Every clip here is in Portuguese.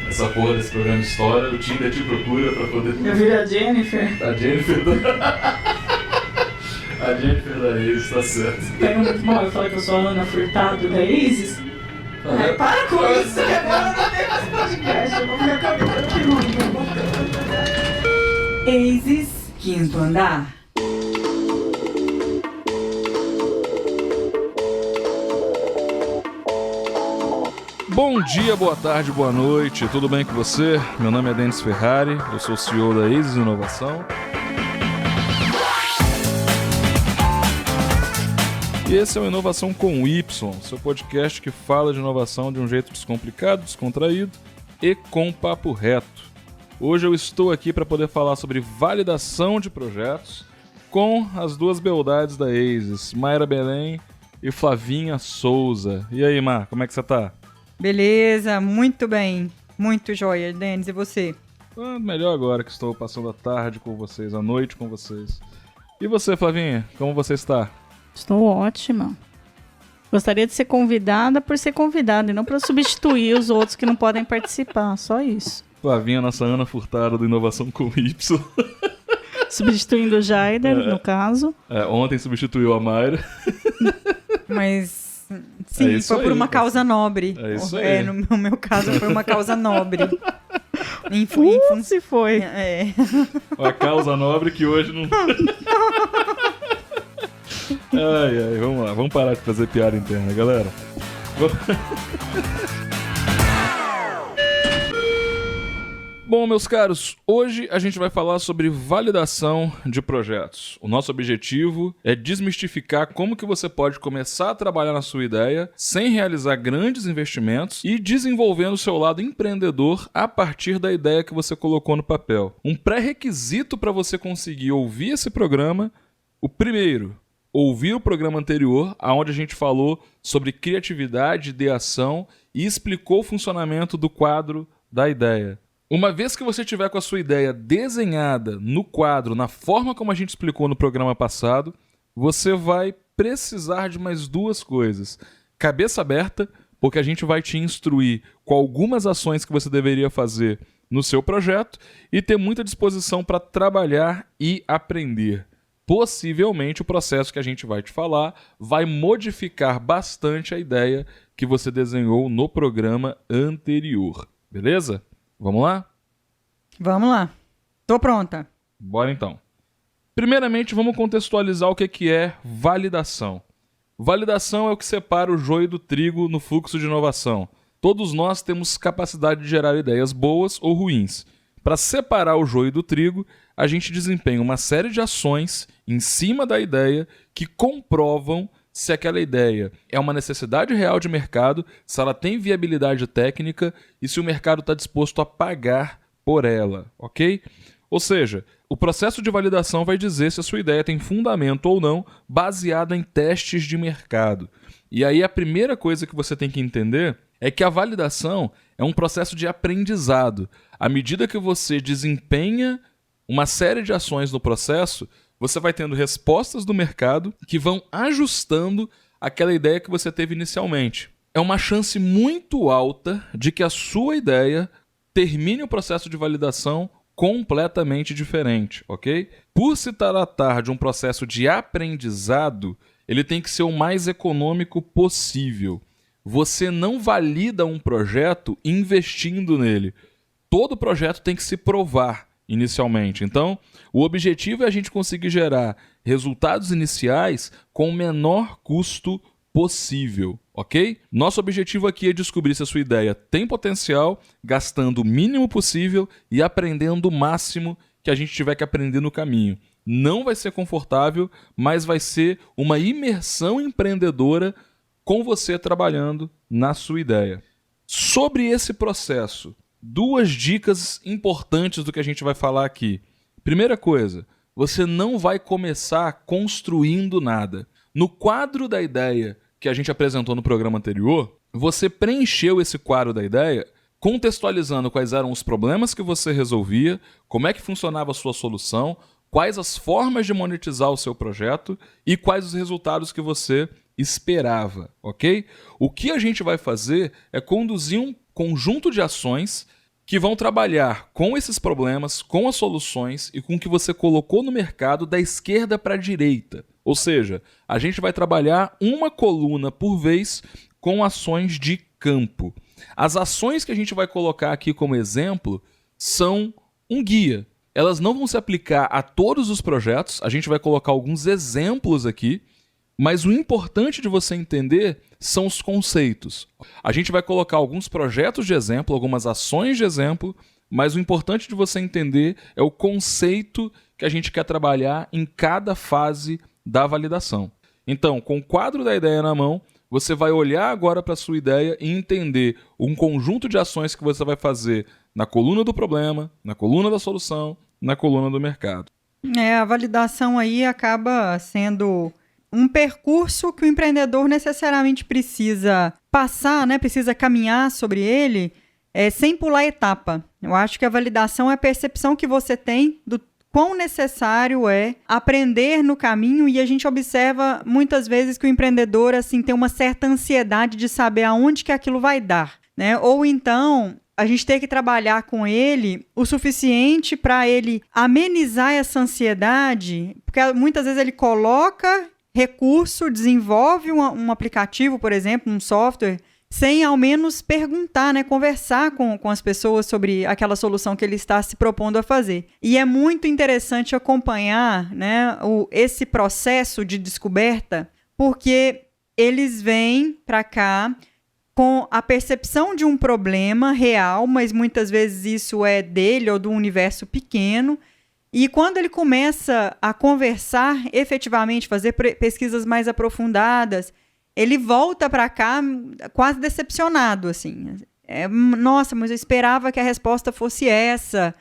Essa porra desse programa de história, o Tinder te procura pra poder... Eu viro a Jennifer. A Jennifer A Jennifer da Isis, tá certo. Pega muito mal eu falar que eu sou a Ana Furtado da Isis. Ai, para com isso, agora não tem mais podcast. Eu vou ficar caminhando aqui no Isis, quinto andar. Bom dia, boa tarde, boa noite, tudo bem com você? Meu nome é Denis Ferrari, eu sou o CEO da Isis Inovação. E esse é o Inovação com Y, seu podcast que fala de inovação de um jeito descomplicado, descontraído e com papo reto. Hoje eu estou aqui para poder falar sobre validação de projetos com as duas beldades da Isis, Mayra Belém e Flavinha Souza. E aí, Mar, como é que você tá? Beleza, muito bem. Muito joia, Denis. E você? Melhor agora que estou passando a tarde com vocês, a noite com vocês. E você, Flavinha, como você está? Estou ótima. Gostaria de ser convidada por ser convidada e não para substituir os outros que não podem participar, só isso. Flavinha, nossa Ana Furtado do Inovação com Y. Substituindo o Jaider, no caso. Ontem substituiu a Mayra. Mas... Sim, foi por uma causa nobre. É isso aí. No meu caso, foi uma causa nobre. Se foi. Uma causa nobre que hoje não... Ai, vamos lá. Vamos parar de fazer piada interna, galera. Bom, meus caros, hoje a gente vai falar sobre validação de projetos. O nosso objetivo é desmistificar como que você pode começar a trabalhar na sua ideia sem realizar grandes investimentos e desenvolvendo o seu lado empreendedor a partir da ideia que você colocou no papel. Um pré-requisito para você conseguir ouvir esse programa, o primeiro, ouvir o programa anterior, onde a gente falou sobre criatividade, ideação e explicou o funcionamento do quadro da ideia. Uma vez que você tiver com a sua ideia desenhada no quadro, na forma como a gente explicou no programa passado, você vai precisar de mais duas coisas. Cabeça aberta, porque a gente vai te instruir com algumas ações que você deveria fazer no seu projeto e ter muita disposição para trabalhar e aprender. Possivelmente o processo que a gente vai te falar vai modificar bastante a ideia que você desenhou no programa anterior. Beleza? Vamos lá? Vamos lá. Tô pronta. Bora então. Primeiramente, vamos contextualizar o que é validação. Validação é o que separa o joio do trigo no fluxo de inovação. Todos nós temos capacidade de gerar ideias boas ou ruins. Para separar o joio do trigo, a gente desempenha uma série de ações em cima da ideia que comprovam se aquela ideia é uma necessidade real de mercado, se ela tem viabilidade técnica e se o mercado está disposto a pagar por ela, ok? Ou seja, o processo de validação vai dizer se a sua ideia tem fundamento ou não, baseada em testes de mercado. E aí a primeira coisa que você tem que entender é que a validação é um processo de aprendizado. À medida que você desempenha uma série de ações no processo, você vai tendo respostas do mercado que vão ajustando aquela ideia que você teve inicialmente. É uma chance muito alta de que a sua ideia termine o processo de validação completamente diferente, ok? Por se tratar de um processo de aprendizado, ele tem que ser o mais econômico possível. Você não valida um projeto investindo nele. Todo projeto tem que se provar inicialmente. Então, o objetivo é a gente conseguir gerar resultados iniciais com o menor custo possível, ok? Nosso objetivo aqui é descobrir se a sua ideia tem potencial, gastando o mínimo possível e aprendendo o máximo que a gente tiver que aprender no caminho. Não vai ser confortável, mas vai ser uma imersão empreendedora com você trabalhando na sua ideia. Sobre esse processo, duas dicas importantes do que a gente vai falar aqui. Primeira coisa, você não vai começar construindo nada. No quadro da ideia que a gente apresentou no programa anterior, você preencheu esse quadro da ideia contextualizando quais eram os problemas que você resolvia, como é que funcionava a sua solução, quais as formas de monetizar o seu projeto e quais os resultados que você esperava, ok? O que a gente vai fazer é conduzir um conjunto de ações que vão trabalhar com esses problemas, com as soluções e com o que você colocou no mercado da esquerda para a direita. Ou seja, a gente vai trabalhar uma coluna por vez com ações de campo. As ações que a gente vai colocar aqui como exemplo são um guia. Elas não vão se aplicar a todos os projetos, a gente vai colocar alguns exemplos aqui, mas o importante de você entender são os conceitos. A gente vai colocar alguns projetos de exemplo, algumas ações de exemplo, mas o importante de você entender é o conceito que a gente quer trabalhar em cada fase da validação. Então, com o quadro da ideia na mão, você vai olhar agora para a sua ideia e entender um conjunto de ações que você vai fazer na coluna do problema, na coluna da solução, na coluna do mercado. A validação aí acaba sendo um percurso que o empreendedor necessariamente precisa passar, né? Precisa caminhar sobre ele sem pular etapa. Eu acho que a validação é a percepção que você tem do quão necessário é aprender no caminho, e a gente observa muitas vezes que o empreendedor assim, tem uma certa ansiedade de saber aonde que aquilo vai dar, né? Ou então a gente tem que trabalhar com ele o suficiente para ele amenizar essa ansiedade, porque muitas vezes ele coloca recurso, desenvolve um aplicativo, por exemplo, um software, sem ao menos perguntar, né, conversar com as pessoas sobre aquela solução que ele está se propondo a fazer. E é muito interessante acompanhar, né, esse processo de descoberta, porque eles vêm para cá com a percepção de um problema real, mas muitas vezes isso é dele ou do universo pequeno. E quando ele começa a conversar efetivamente, fazer pesquisas mais aprofundadas, ele volta para cá quase decepcionado, assim. Nossa, mas eu esperava que a resposta fosse essa.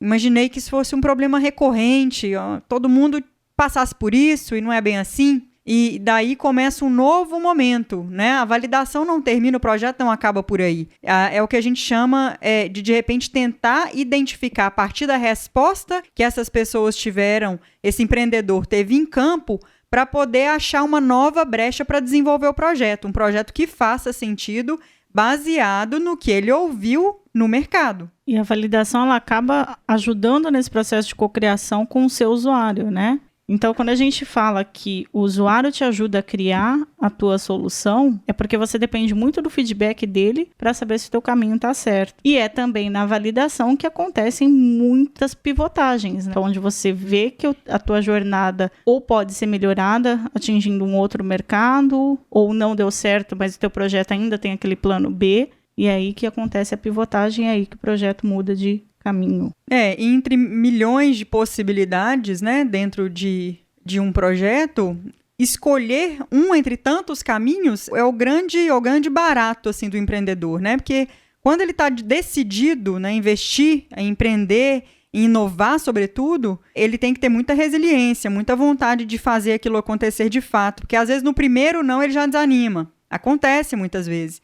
Imaginei que isso fosse um problema recorrente, todo mundo passasse por isso e não é bem assim. E daí começa um novo momento, né? A validação não termina, o projeto não acaba por aí. É o que a gente chama de repente, tentar identificar a partir da resposta que essas pessoas tiveram, esse empreendedor teve em campo, para poder achar uma nova brecha para desenvolver o projeto. Um projeto que faça sentido baseado no que ele ouviu no mercado. E a validação ela acaba ajudando nesse processo de cocriação com o seu usuário, né? Então, quando a gente fala que o usuário te ajuda a criar a tua solução, é porque você depende muito do feedback dele para saber se o teu caminho está certo. E é também na validação que acontecem muitas pivotagens, né? Onde você vê que a tua jornada ou pode ser melhorada atingindo um outro mercado, ou não deu certo, mas o teu projeto ainda tem aquele plano B, e é aí que acontece a pivotagem, é aí que o projeto muda de caminho. Entre milhões de possibilidades, né, dentro de um projeto, escolher um entre tantos caminhos é o grande barato assim, do empreendedor, né? Porque quando ele está decidido, né, investir, em empreender, em inovar, sobretudo, ele tem que ter muita resiliência, muita vontade de fazer aquilo acontecer de fato, porque às vezes no primeiro não ele já desanima. Acontece muitas vezes.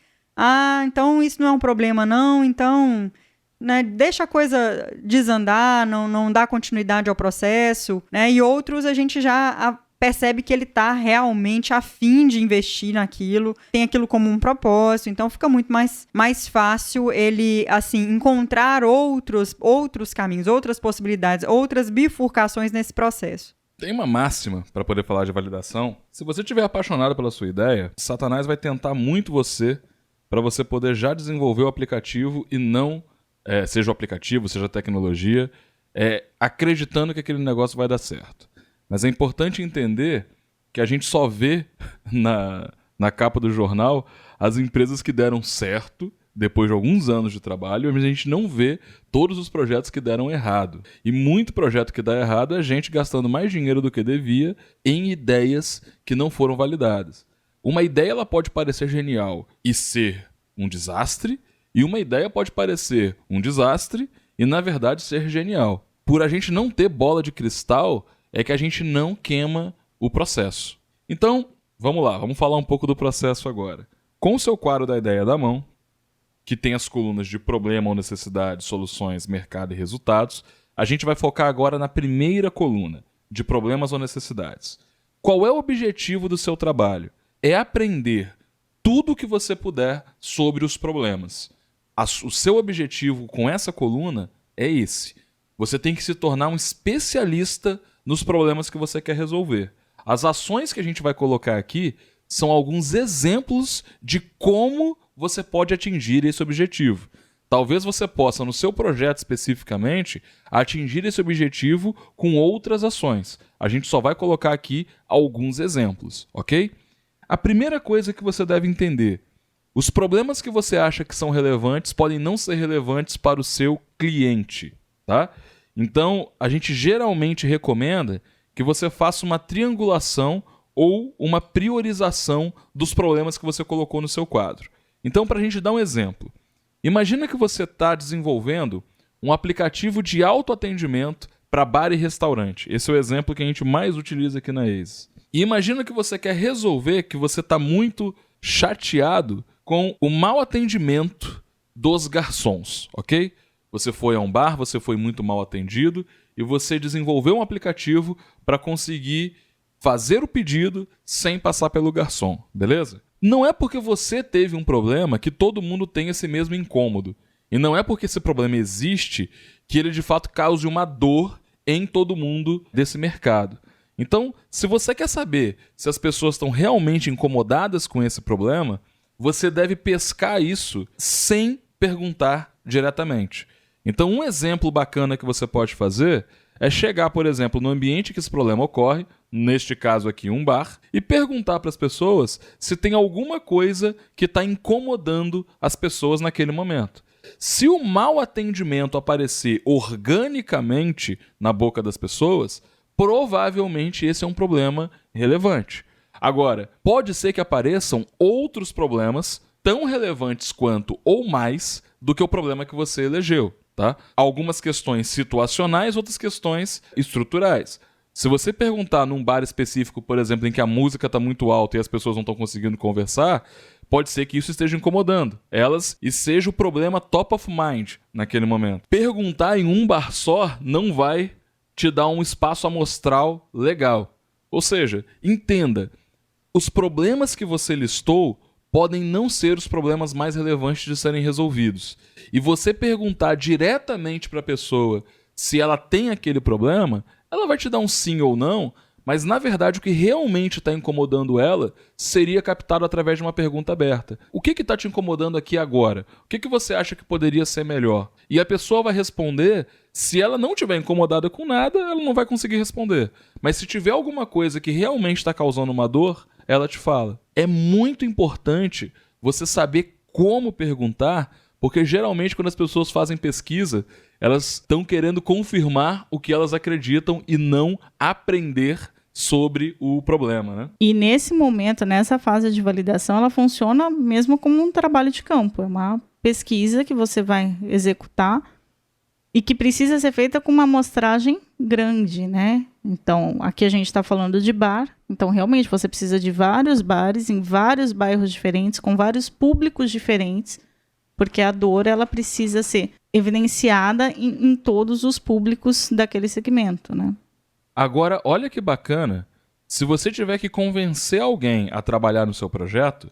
Então isso não é um problema não, então, né, deixa a coisa desandar, não dá continuidade ao processo, né? E outros a gente já percebe que ele está realmente a fim de investir naquilo, tem aquilo como um propósito, então fica muito mais fácil ele assim, encontrar outros caminhos, outras possibilidades, outras bifurcações nesse processo. Tem uma máxima para poder falar de validação. Se você estiver apaixonado pela sua ideia, Satanás vai tentar muito você para você poder já desenvolver o aplicativo e não, seja o aplicativo, seja a tecnologia, acreditando que aquele negócio vai dar certo. Mas é importante entender que a gente só vê na capa do jornal as empresas que deram certo depois de alguns anos de trabalho, mas a gente não vê todos os projetos que deram errado. E muito projeto que dá errado é a gente gastando mais dinheiro do que devia em ideias que não foram validadas. Uma ideia ela pode parecer genial e ser um desastre, e uma ideia pode parecer um desastre e, na verdade, ser genial. Por a gente não ter bola de cristal, é que a gente não queima o processo. Então, vamos lá, vamos falar um pouco do processo agora. Com o seu quadro da ideia da mão, que tem as colunas de problema ou necessidade, soluções, mercado e resultados, A gente vai focar agora na primeira coluna, de problemas ou necessidades. Qual é o objetivo do seu trabalho? É aprender tudo o que você puder sobre os problemas. O seu objetivo com essa coluna é esse. Você tem que se tornar um especialista nos problemas que você quer resolver. As ações que a gente vai colocar aqui são alguns exemplos de como você pode atingir esse objetivo. Talvez você possa, no seu projeto especificamente, atingir esse objetivo com outras ações. A gente só vai colocar aqui alguns exemplos, ok? A primeira coisa que você deve entender: os problemas que você acha que são relevantes podem não ser relevantes para o seu cliente, tá? Então, a gente geralmente recomenda que você faça uma triangulação ou uma priorização dos problemas que você colocou no seu quadro. Então, para a gente dar um exemplo, imagina que você está desenvolvendo um aplicativo de autoatendimento para bar e restaurante. Esse é o exemplo que a gente mais utiliza aqui na ACES. E imagina que você quer resolver que você está muito chateado com o mau atendimento dos garçons, ok? Você foi a um bar, você foi muito mal atendido e você desenvolveu um aplicativo para conseguir fazer o pedido sem passar pelo garçom, beleza? Não é porque você teve um problema que todo mundo tem esse mesmo incômodo. E não é porque esse problema existe que ele de fato cause uma dor em todo mundo desse mercado. Então, se você quer saber se as pessoas estão realmente incomodadas com esse problema, você deve pescar isso sem perguntar diretamente. Então, um exemplo bacana que você pode fazer é chegar, por exemplo, no ambiente que esse problema ocorre, neste caso aqui um bar, e perguntar para as pessoas se tem alguma coisa que está incomodando as pessoas naquele momento. Se o mau atendimento aparecer organicamente na boca das pessoas, provavelmente esse é um problema relevante. Agora, pode ser que apareçam outros problemas tão relevantes quanto ou mais do que o problema que você elegeu. Tá? Algumas questões situacionais, outras questões estruturais. Se você perguntar num bar específico, por exemplo, em que a música está muito alta e as pessoas não estão conseguindo conversar, pode ser que isso esteja incomodando elas e seja o problema top of mind naquele momento. Perguntar em um bar só não vai te dar um espaço amostral legal. Ou seja, entenda, os problemas que você listou podem não ser os problemas mais relevantes de serem resolvidos. E você perguntar diretamente para a pessoa se ela tem aquele problema, ela vai te dar um sim ou não, mas na verdade o que realmente está incomodando ela seria captado através de uma pergunta aberta. O que está te incomodando aqui agora? O que você acha que poderia ser melhor? E a pessoa vai responder. Se ela não estiver incomodada com nada, ela não vai conseguir responder. Mas se tiver alguma coisa que realmente está causando uma dor, ela te fala. É muito importante você saber como perguntar, porque geralmente quando as pessoas fazem pesquisa, elas estão querendo confirmar o que elas acreditam e não aprender sobre o problema, né? E nesse momento, nessa fase de validação, ela funciona mesmo como um trabalho de campo. É uma pesquisa que você vai executar e que precisa ser feita com uma amostragem grande, né? Então, aqui a gente está falando de bar. Então, realmente, você precisa de vários bares em vários bairros diferentes, com vários públicos diferentes, porque a dor ela precisa ser evidenciada em todos os públicos daquele segmento, né? Agora, olha que bacana. Se você tiver que convencer alguém a trabalhar no seu projeto,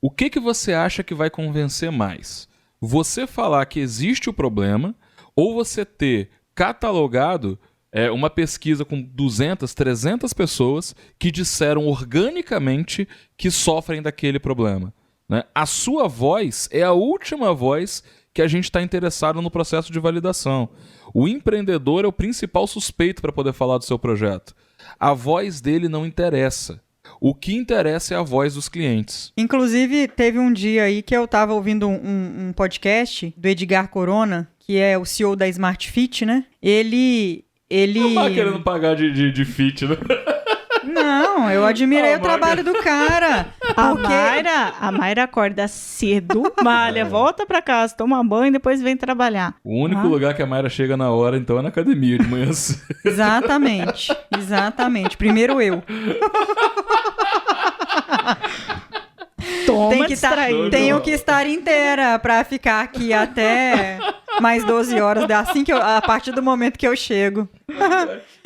o que você acha que vai convencer mais? Você falar que existe o problema ou você ter catalogado uma pesquisa com 200, 300 pessoas que disseram organicamente que sofrem daquele problema, né? A sua voz é a última voz que a gente está interessado no processo de validação. O empreendedor é o principal suspeito para poder falar do seu projeto. A voz dele não interessa. O que interessa é a voz dos clientes. Inclusive, teve um dia aí que eu estava ouvindo um podcast do Edgar Corona, que é o CEO da Smart Fit, né? Ele... Não tá querendo pagar de fit, né? Não, eu admirei o trabalho do cara. A Mayra acorda cedo, malha, volta pra casa, toma banho e depois vem trabalhar. O único lugar que a Mayra chega na hora, então, é na academia de manhã. Exatamente. Primeiro eu. Toma Tenho que estar inteira pra ficar aqui até mais 12 horas, a partir do momento que eu chego.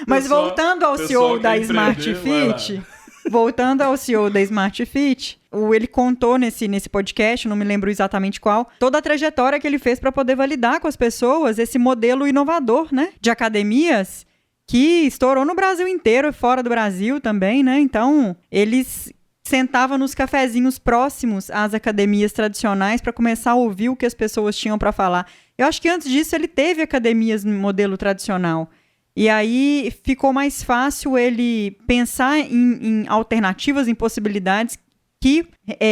Mas Pessoal- voltando ao pessoal CEO quer da empreender, Smart vai Fit, voltando ao CEO da Smart Fit, ele contou nesse podcast, não me lembro exatamente qual, toda a trajetória que ele fez para poder validar com as pessoas esse modelo inovador, né, de academias que estourou no Brasil inteiro e fora do Brasil também, né? Então, eles sentavam nos cafezinhos próximos às academias tradicionais para começar a ouvir o que as pessoas tinham para falar. Eu acho que antes disso ele teve academias no modelo tradicional. E aí ficou mais fácil ele pensar em alternativas, em possibilidades que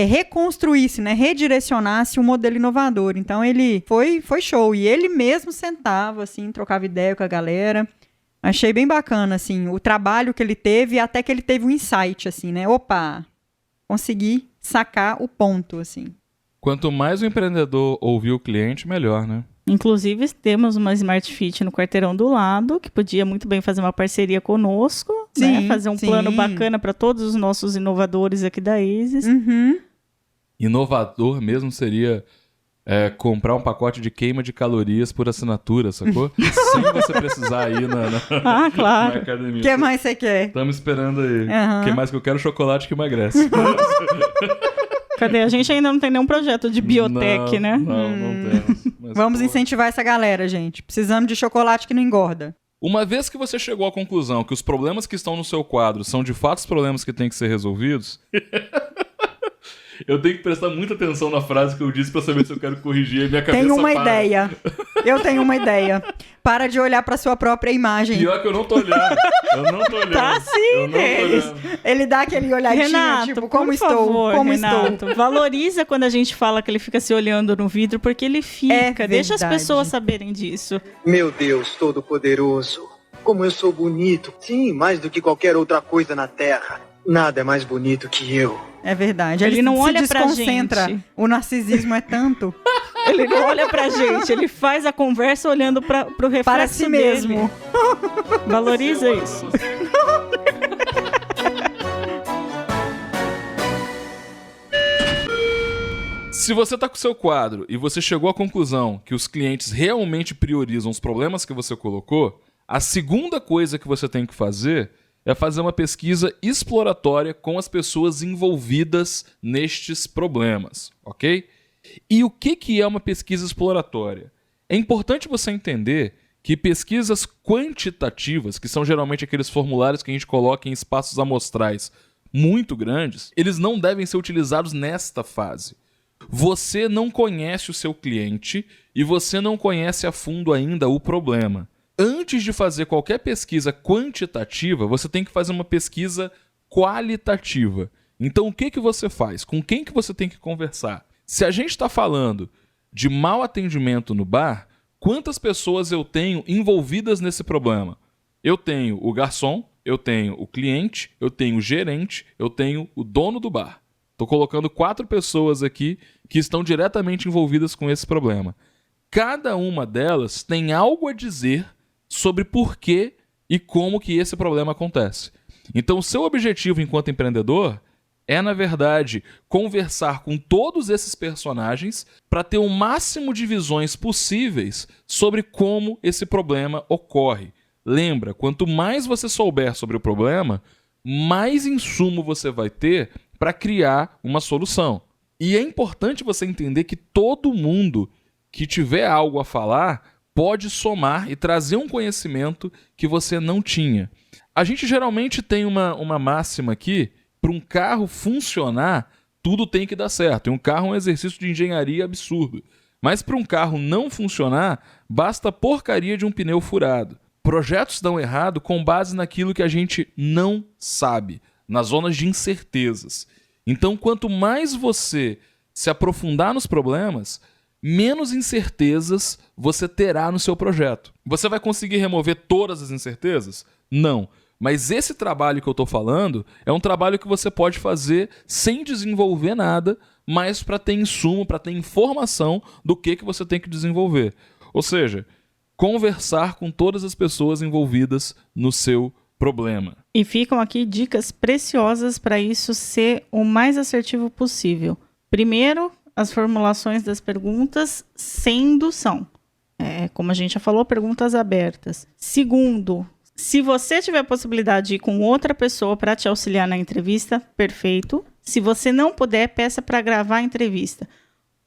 reconstruísse, né, redirecionasse um modelo inovador. Então ele foi show. E ele mesmo sentava, assim, trocava ideia com a galera. Achei bem bacana, assim, o trabalho que ele teve, até que ele teve um insight, assim, né? Opa, consegui sacar o ponto, assim. Quanto mais o empreendedor ouvir o cliente, melhor, né? Inclusive, temos uma Smart Fit no quarteirão do lado, que podia muito bem fazer uma parceria conosco, né? Fazer um plano bacana para todos os nossos inovadores aqui da Isis. Uhum. Inovador mesmo seria comprar um pacote de queima de calorias por assinatura, sacou? Sem você precisar ir na Claro. academia. O que mais você quer? Estamos esperando aí. Uhum. O que mais que eu quero? Chocolate que emagrece. Cadê? A gente ainda não tem nenhum projeto de biotech, né? Não temos. Mas, Vamos pô, incentivar essa galera, gente. Precisamos de chocolate que não engorda. Uma vez que você chegou à conclusão que os problemas que estão no seu quadro são de fato os problemas que têm que ser resolvidos... Eu tenho que prestar muita atenção na frase que eu disse pra saber se eu quero corrigir a minha cabeça. Tenho uma ideia. Eu tenho uma ideia. Para de olhar pra sua própria imagem. Pior que eu não tô olhando. Eu não tô olhando. Tá sim, eu não tô Denis. olhando. Ele dá aquele olhadinho, Renato, tipo, como por estou? favor, Como Renato, estou? valoriza quando a gente fala que ele fica se olhando no vidro, porque ele fica. Deixa as verdade. pessoas saberem disso. Meu Deus Todo-Poderoso, como eu sou bonito. Sim, mais do que qualquer outra coisa na Terra. Nada é mais bonito que eu. É verdade. Ele não se olha pra desconcentra. gente. O narcisismo é tanto. Ele não olha pra gente, ele faz a conversa olhando pro reflexo Para si dele. mesmo. Valoriza isso. Se você tá com o seu quadro e você chegou à conclusão que os clientes realmente priorizam os problemas que você colocou, a segunda coisa que você tem que fazer é fazer uma pesquisa exploratória com as pessoas envolvidas nestes problemas, ok? E o que é uma pesquisa exploratória? É importante você entender que pesquisas quantitativas, que são geralmente aqueles formulários que a gente coloca em espaços amostrais muito grandes, eles não devem ser utilizados nesta fase. Você não conhece o seu cliente e você não conhece a fundo ainda o problema. Antes de fazer qualquer pesquisa quantitativa, você tem que fazer uma pesquisa qualitativa. Então, o que você faz? Com quem que você tem que conversar? Se a gente está falando de mau atendimento no bar, quantas pessoas eu tenho envolvidas nesse problema? Eu tenho o garçom, eu tenho o cliente, eu tenho o gerente, eu tenho o dono do bar. Estou colocando 4 pessoas aqui que estão diretamente envolvidas com esse problema. Cada uma delas tem algo a dizer sobre por que e como que esse problema acontece. Então, o seu objetivo enquanto empreendedor é, na verdade, conversar com todos esses personagens para ter o máximo de visões possíveis sobre como esse problema ocorre. Lembra, quanto mais você souber sobre o problema, mais insumo você vai ter para criar uma solução. E é importante você entender que todo mundo que tiver algo a falar pode somar e trazer um conhecimento que você não tinha. A gente geralmente tem uma máxima aqui: para um carro funcionar, tudo tem que dar certo. E um carro é um exercício de engenharia absurdo. Mas para um carro não funcionar, basta a porcaria de um pneu furado. Projetos dão errado com base naquilo que a gente não sabe, nas zonas de incertezas. Então, quanto mais você se aprofundar nos problemas, menos incertezas você terá no seu projeto. Você vai conseguir remover todas as incertezas? Não. Mas esse trabalho que eu estou falando é um trabalho que você pode fazer sem desenvolver nada, mas para ter insumo, para ter informação do que você tem que desenvolver. Ou seja, conversar com todas as pessoas envolvidas no seu problema. E ficam aqui dicas preciosas para isso ser o mais assertivo possível. Primeiro, as formulações das perguntas sem indução. Como a gente já falou, perguntas abertas. Segundo, se você tiver a possibilidade de ir com outra pessoa para te auxiliar na entrevista, perfeito. Se você não puder, peça para gravar a entrevista.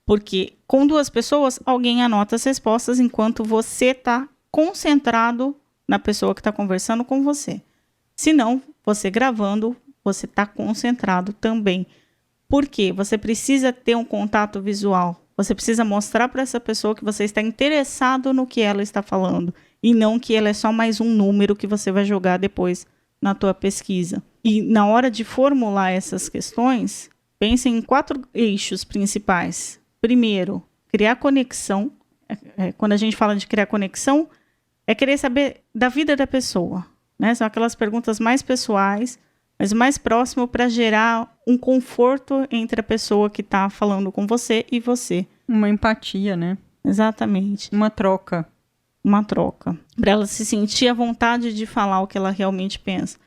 Porque com 2 pessoas, alguém anota as respostas enquanto você está concentrado na pessoa que está conversando com você. Se não, você gravando, você está concentrado também. Por quê? Você precisa ter um contato visual. Você precisa mostrar para essa pessoa que você está interessado no que ela está falando. E não que ela é só mais um número que você vai jogar depois na tua pesquisa. E na hora de formular essas questões, pense em 4 eixos principais. Primeiro, criar conexão. Quando a gente fala de criar conexão, é querer saber da vida da pessoa, né? São aquelas perguntas mais pessoais, mas mais próximo para gerar um conforto entre a pessoa que está falando com você e você. Uma empatia, né? Exatamente. Uma troca. Uma troca. Para ela se sentir à vontade de falar o que ela realmente pensa.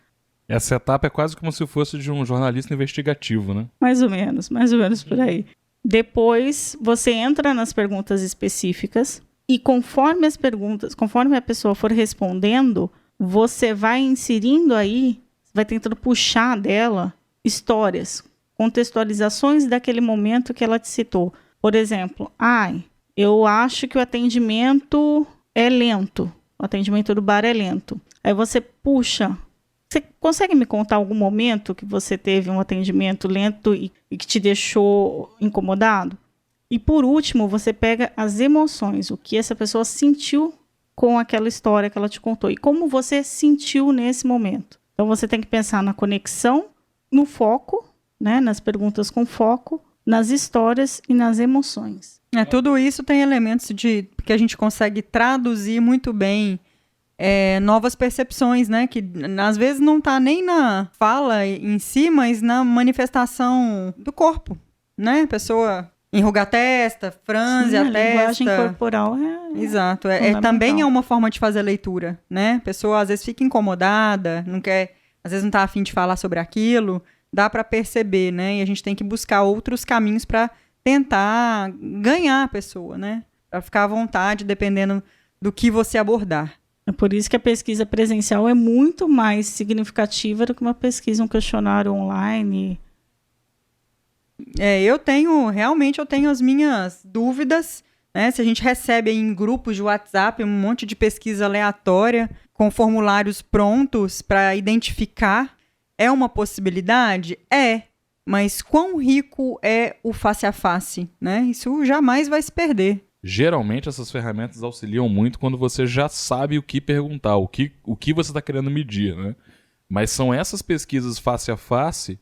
Essa etapa é quase como se fosse de um jornalista investigativo, né? Mais ou menos por aí. Depois, você entra nas perguntas específicas e conforme a pessoa for respondendo, você vai inserindo aí, vai tentando puxar dela histórias, contextualizações daquele momento que ela te citou. Por exemplo, eu acho que o atendimento é lento, o atendimento do bar é lento. Aí você puxa. Você consegue me contar algum momento que você teve um atendimento lento e que te deixou incomodado? E por último, você pega as emoções, o que essa pessoa sentiu com aquela história que ela te contou e como você sentiu nesse momento. Então você tem que pensar na conexão, no foco, né, nas perguntas com foco, nas histórias e nas emoções. Tudo isso tem elementos que a gente consegue traduzir muito bem novas percepções, né? Que às vezes não está nem na fala em si, mas na manifestação do corpo, né? A pessoa enruga a testa, franze a testa. A linguagem corporal Exato. Também é uma forma de fazer leitura, né? A pessoa às vezes fica incomodada, não quer, às vezes não está afim de falar sobre aquilo, dá para perceber, né? E a gente tem que buscar outros caminhos para tentar ganhar a pessoa, né? Para ficar à vontade, dependendo do que você abordar. É por isso que a pesquisa presencial é muito mais significativa do que uma pesquisa, um questionário online. Eu tenho as minhas dúvidas, né? Se a gente recebe aí em grupos de WhatsApp um monte de pesquisa aleatória com formulários prontos para identificar, é uma possibilidade? Mas quão rico é o face a face, né? Isso jamais vai se perder. Geralmente essas ferramentas auxiliam muito quando você já sabe o que perguntar, o que você está querendo medir, né? Mas são essas pesquisas face a face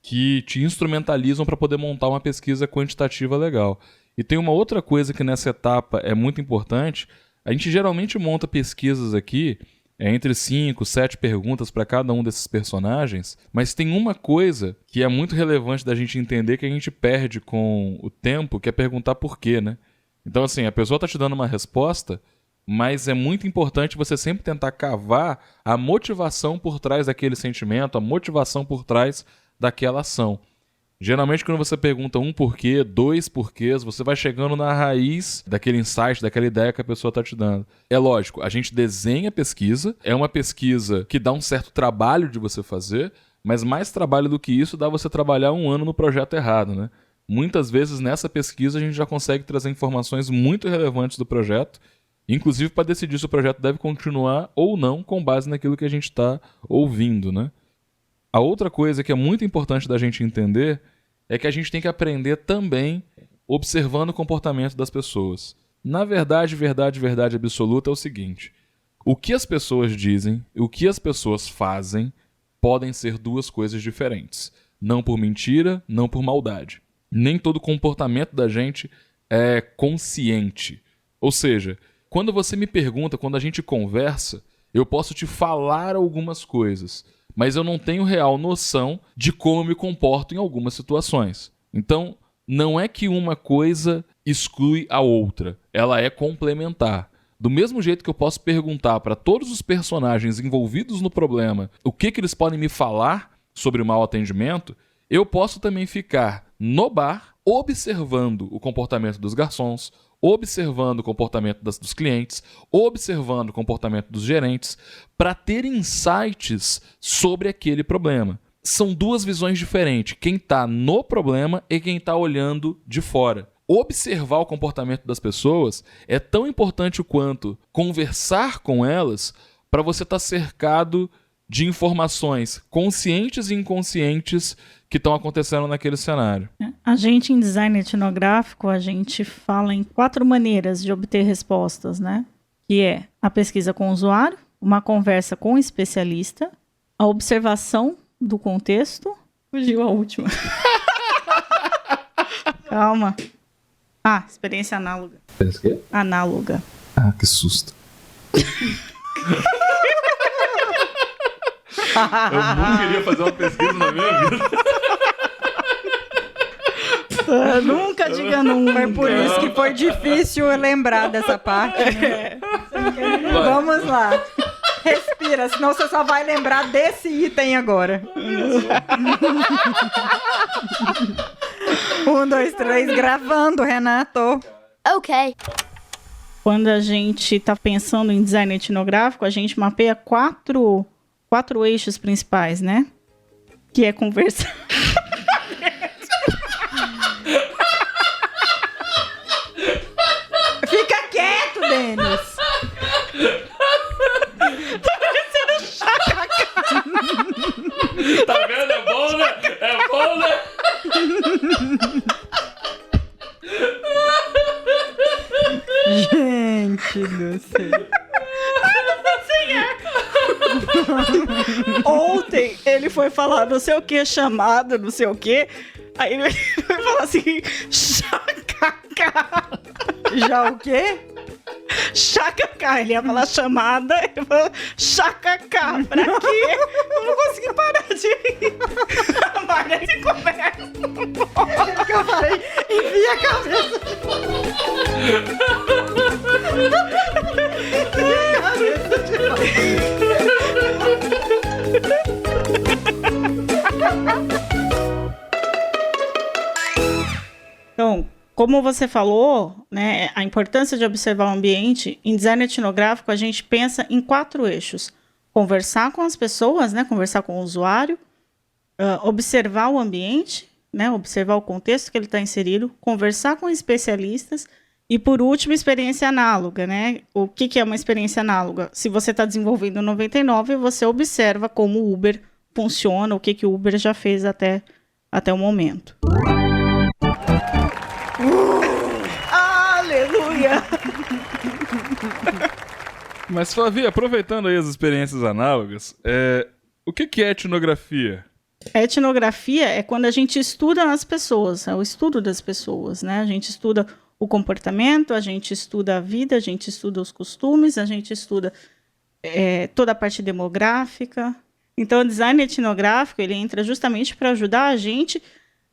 que te instrumentalizam para poder montar uma pesquisa quantitativa legal. E tem uma outra coisa que nessa etapa é muito importante. A gente geralmente monta pesquisas aqui entre 5, 7 perguntas para cada um desses personagens, mas tem uma coisa que é muito relevante da gente entender que a gente perde com o tempo, que é perguntar por quê, né? Então, assim, a pessoa está te dando uma resposta, mas é muito importante você sempre tentar cavar a motivação por trás daquele sentimento, a motivação por trás daquela ação. Geralmente, quando você pergunta um porquê, 2 porquês, você vai chegando na raiz daquele insight, daquela ideia que a pessoa está te dando. É lógico, a gente desenha a pesquisa, é uma pesquisa que dá um certo trabalho de você fazer, mas mais trabalho do que isso dá você trabalhar 1 ano no projeto errado, né? Muitas vezes nessa pesquisa a gente já consegue trazer informações muito relevantes do projeto, inclusive para decidir se o projeto deve continuar ou não com base naquilo que a gente está ouvindo, né? A outra coisa que é muito importante da gente entender é que a gente tem que aprender também observando o comportamento das pessoas. Na verdade absoluta é o seguinte: o que as pessoas dizem e o que as pessoas fazem podem ser 2 coisas diferentes. Não por mentira, não por maldade. Nem todo comportamento da gente é consciente. Ou seja, quando você me pergunta, quando a gente conversa, eu posso te falar algumas coisas, mas eu não tenho real noção de como eu me comporto em algumas situações. Então, não é que uma coisa exclui a outra, ela é complementar. Do mesmo jeito que eu posso perguntar para todos os personagens envolvidos no problema o que eles podem me falar sobre o mau atendimento, eu posso também ficar no bar observando o comportamento dos garçons, observando o comportamento dos clientes, observando o comportamento dos gerentes, para ter insights sobre aquele problema. São duas visões diferentes, quem está no problema e quem está olhando de fora. Observar o comportamento das pessoas é tão importante quanto conversar com elas para você estar cercado de informações conscientes e inconscientes que estão acontecendo naquele cenário. A gente, em design etnográfico, a gente fala em 4 maneiras de obter respostas, né? Que é a pesquisa com o usuário, uma conversa com o especialista, a observação do contexto. Fugiu a última. Calma. Ah, experiência análoga. Pensa o quê? Análoga. Ah, que susto. Eu não queria fazer uma pesquisa na minha vida. Nunca diga nunca. Foi por isso que foi difícil eu lembrar dessa parte. Né? Vamos lá. Respira, senão você só vai lembrar desse item agora. 1, 2, 3, gravando, Renato. Ok. Quando a gente está pensando em design etnográfico, a gente mapeia 4 eixos principais, né? Que é conversar. Fica quieto, Denis. Tá vendo? É bom, né? É bom, né? Gente do céu. Ontem ele foi falar não sei o que, chamada, não sei o que. Aí ele foi falar assim, chacacá. Já o quê? Chacacá. Ele ia falar chamada, ele falou chacacá. Pra quê? Eu não consegui parar de rir. Mas esse conversa. Eu falei, enfia a cabeça. Então, como você falou, né, a importância de observar o ambiente, em design etnográfico a gente pensa em 4 eixos. Conversar com as pessoas, né, conversar com o usuário, observar o ambiente, né, observar o contexto que ele está inserido, conversar com especialistas e, por último, experiência análoga. Né? O que é uma experiência análoga? Se você está desenvolvendo 99, você observa como o Uber funciona, o que o Uber já fez até o momento. Aleluia! Mas, Flavia, aproveitando aí as experiências análogas, o que é etnografia? A etnografia é quando a gente estuda as pessoas, é o estudo das pessoas, né? A gente estuda o comportamento, a gente estuda a vida, a gente estuda os costumes, a gente estuda toda a parte demográfica. Então, o design etnográfico, ele entra justamente para ajudar a gente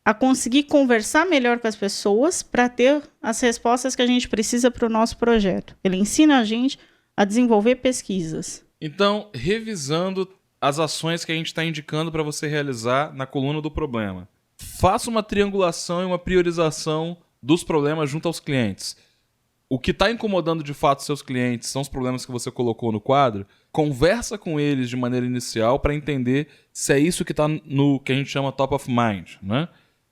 a conseguir conversar melhor com as pessoas para ter as respostas que a gente precisa para o nosso projeto. Ele ensina a gente a desenvolver pesquisas. Então, revisando as ações que a gente está indicando para você realizar na coluna do problema. Faça uma triangulação e uma priorização dos problemas junto aos clientes. O que está incomodando de fato seus clientes são os problemas que você colocou no quadro. Conversa com eles de maneira inicial para entender se é isso que está no que a gente chama top of mind, né?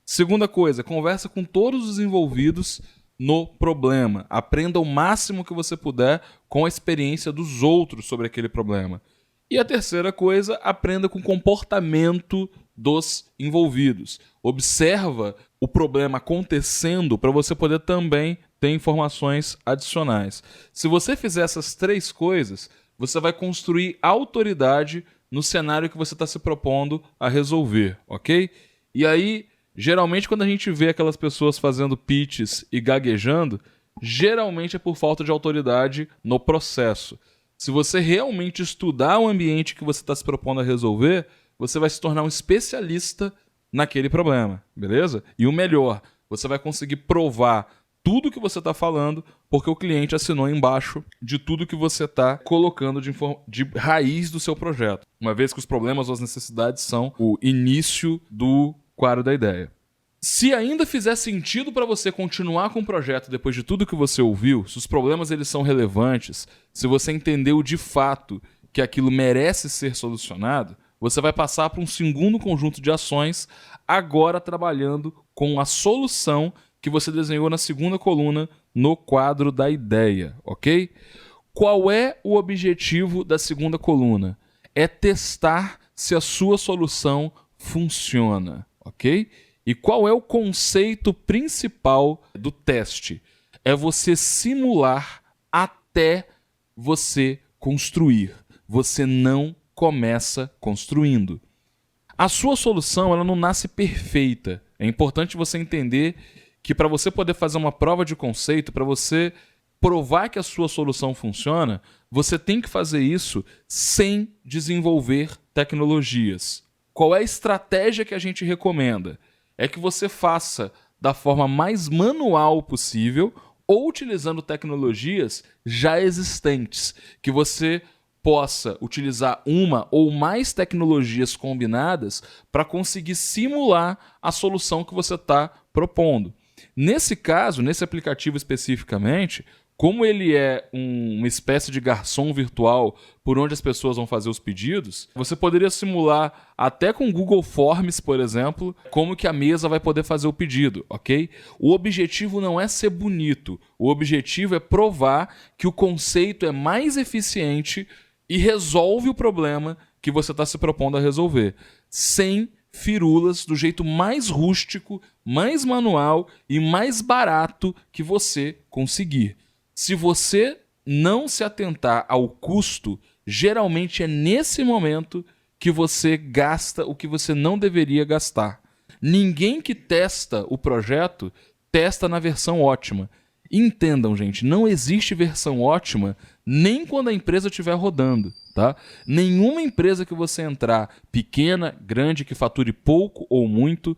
Segunda coisa, conversa com todos os envolvidos no problema. Aprenda o máximo que você puder com a experiência dos outros sobre aquele problema. E a terceira coisa, aprenda com o comportamento dos envolvidos. Observa o problema acontecendo para você poder também ter informações adicionais. Se você fizer essas 3 coisas, você vai construir autoridade no cenário que você está se propondo a resolver, ok? E aí, geralmente quando a gente vê aquelas pessoas fazendo pitches e gaguejando, geralmente é por falta de autoridade no processo. Se você realmente estudar o ambiente que você está se propondo a resolver, você vai se tornar um especialista naquele problema, beleza? E o melhor, você vai conseguir provar tudo que você está falando, porque o cliente assinou embaixo de tudo que você está colocando de raiz do seu projeto. Uma vez que os problemas ou as necessidades são o início do quadro da ideia. Se ainda fizer sentido para você continuar com o projeto depois de tudo que você ouviu, se os problemas eles são relevantes, se você entendeu de fato que aquilo merece ser solucionado, você vai passar para um segundo conjunto de ações, agora trabalhando com a solução que você desenhou na segunda coluna no quadro da ideia, ok? Qual é o objetivo da segunda coluna? É testar se a sua solução funciona, ok? E qual é o conceito principal do teste? É você simular até você construir. Você não começa construindo. A sua solução ela não nasce perfeita. É importante você entender que para você poder fazer uma prova de conceito, para você provar que a sua solução funciona, você tem que fazer isso sem desenvolver tecnologias. Qual é a estratégia que a gente recomenda? É que você faça da forma mais manual possível ou utilizando tecnologias já existentes, que você possa utilizar uma ou mais tecnologias combinadas para conseguir simular a solução que você está propondo. Nesse caso, nesse aplicativo especificamente, como ele é uma espécie de garçom virtual por onde as pessoas vão fazer os pedidos, você poderia simular até com Google Forms, por exemplo, como que a mesa vai poder fazer o pedido, ok? O objetivo não é ser bonito, o objetivo é provar que o conceito é mais eficiente e resolve o problema que você está se propondo a resolver, sem firulas, do jeito mais rústico, mais manual e mais barato que você conseguir. Se você não se atentar ao custo, geralmente é nesse momento que você gasta o que você não deveria gastar. Ninguém que testa o projeto testa na versão ótima. Entendam, gente, não existe versão ótima nem quando a empresa estiver rodando, tá? Nenhuma empresa que você entrar, pequena, grande, que fature pouco ou muito,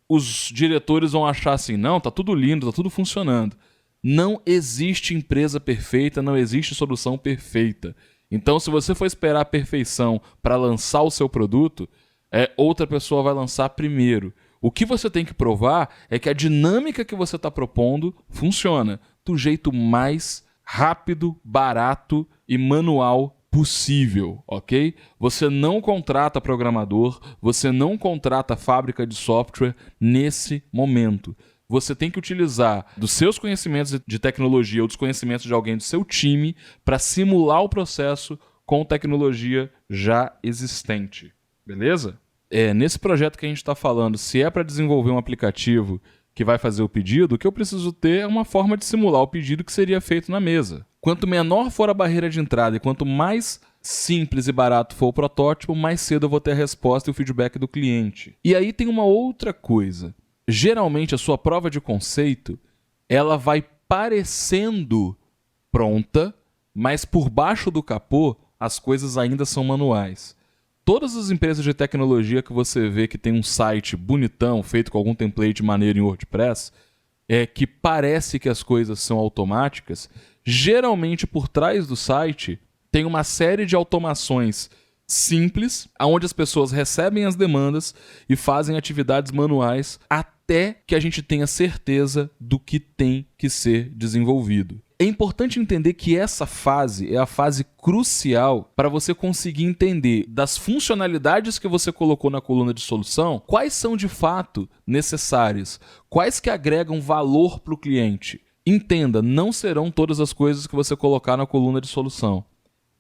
os diretores vão achar assim, não, tá tudo lindo, tá tudo funcionando. Não existe empresa perfeita, não existe solução perfeita. Então, se você for esperar a perfeição para lançar o seu produto, outra pessoa vai lançar primeiro. O que você tem que provar é que a dinâmica que você está propondo funciona do jeito mais rápido, barato e manual possível, ok? Você não contrata programador, você não contrata fábrica de software nesse momento. Você tem que utilizar dos seus conhecimentos de tecnologia ou dos conhecimentos de alguém do seu time para simular o processo com tecnologia já existente. Beleza? Nesse projeto que a gente está falando, se é para desenvolver um aplicativo que vai fazer o pedido, o que eu preciso ter é uma forma de simular o pedido que seria feito na mesa. Quanto menor for a barreira de entrada e quanto mais simples e barato for o protótipo, mais cedo eu vou ter a resposta e o feedback do cliente. E aí tem uma outra coisa. Geralmente a sua prova de conceito ela vai parecendo pronta, mas por baixo do capô as coisas ainda são manuais. Todas as empresas de tecnologia que você vê que tem um site bonitão, feito com algum template maneiro em WordPress, que parece que as coisas são automáticas, geralmente por trás do site tem uma série de automações simples, onde as pessoas recebem as demandas e fazem atividades manuais até que a gente tenha certeza do que tem que ser desenvolvido. É importante entender que essa fase é a fase crucial para você conseguir entender das funcionalidades que você colocou na coluna de solução, quais são de fato necessárias, quais que agregam valor para o cliente. Entenda, não serão todas as coisas que você colocar na coluna de solução.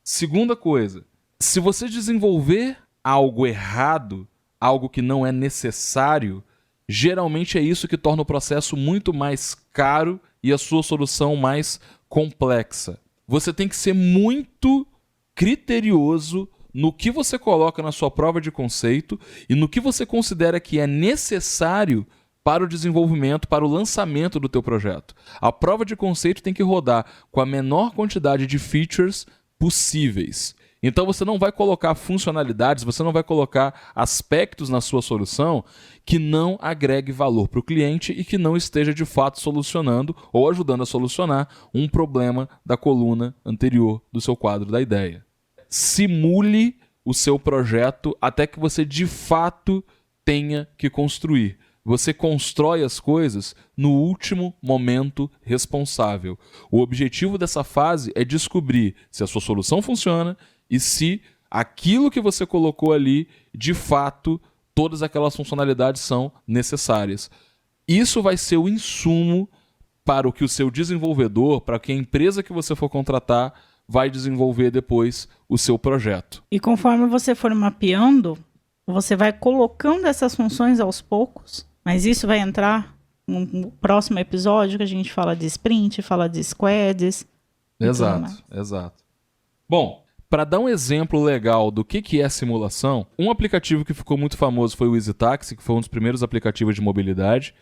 Segunda coisa, se você desenvolver algo errado, algo que não é necessário, geralmente é isso que torna o processo muito mais caro e a sua solução mais complexa. Você tem que ser muito criterioso no que você coloca na sua prova de conceito e no que você considera que é necessário para o desenvolvimento, para o lançamento do teu projeto. A prova de conceito tem que rodar com a menor quantidade de features possíveis. Então você não vai colocar funcionalidades, você não vai colocar aspectos na sua solução que não agregue valor para o cliente e que não esteja de fato solucionando ou ajudando a solucionar um problema da coluna anterior do seu quadro da ideia. Simule o seu projeto até que você de fato tenha que construir. você constrói as coisas no último momento responsável. O objetivo dessa fase é descobrir se a sua solução funciona e se aquilo que você colocou ali, de fato, todas aquelas funcionalidades são necessárias. Isso vai ser o insumo para o que o seu desenvolvedor, para que a empresa que você for contratar, vai desenvolver depois o seu projeto. E conforme você for mapeando, você vai colocando essas funções aos poucos, mas isso vai entrar no próximo episódio que a gente fala de sprint, fala de squads. Exato. Bom, para dar um exemplo legal do que é simulação, um aplicativo que ficou muito famoso foi o EasyTaxi, que foi um dos primeiros aplicativos de mobilidade.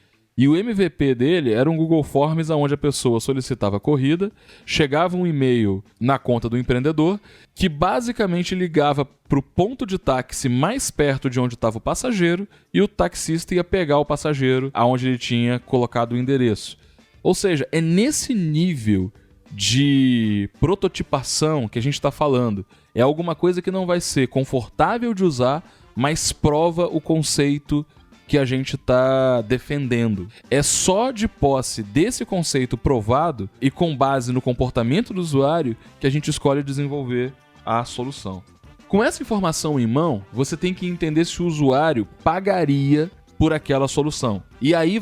E o MVP dele era um Google Forms onde a pessoa solicitava a corrida, chegava um e-mail na conta do empreendedor, que basicamente ligava para o ponto de táxi mais perto de onde estava o passageiro, e o taxista ia pegar o passageiro aonde ele tinha colocado o endereço. Ou seja, é nesse nível de prototipação que a gente está falando. É alguma coisa que não vai ser confortável de usar, mas prova o conceito que a gente está defendendo. É só de posse desse conceito provado e com base no comportamento do usuário que a gente escolhe desenvolver a solução. Com essa informação em mão, você tem que entender se o usuário pagaria por aquela solução. E aí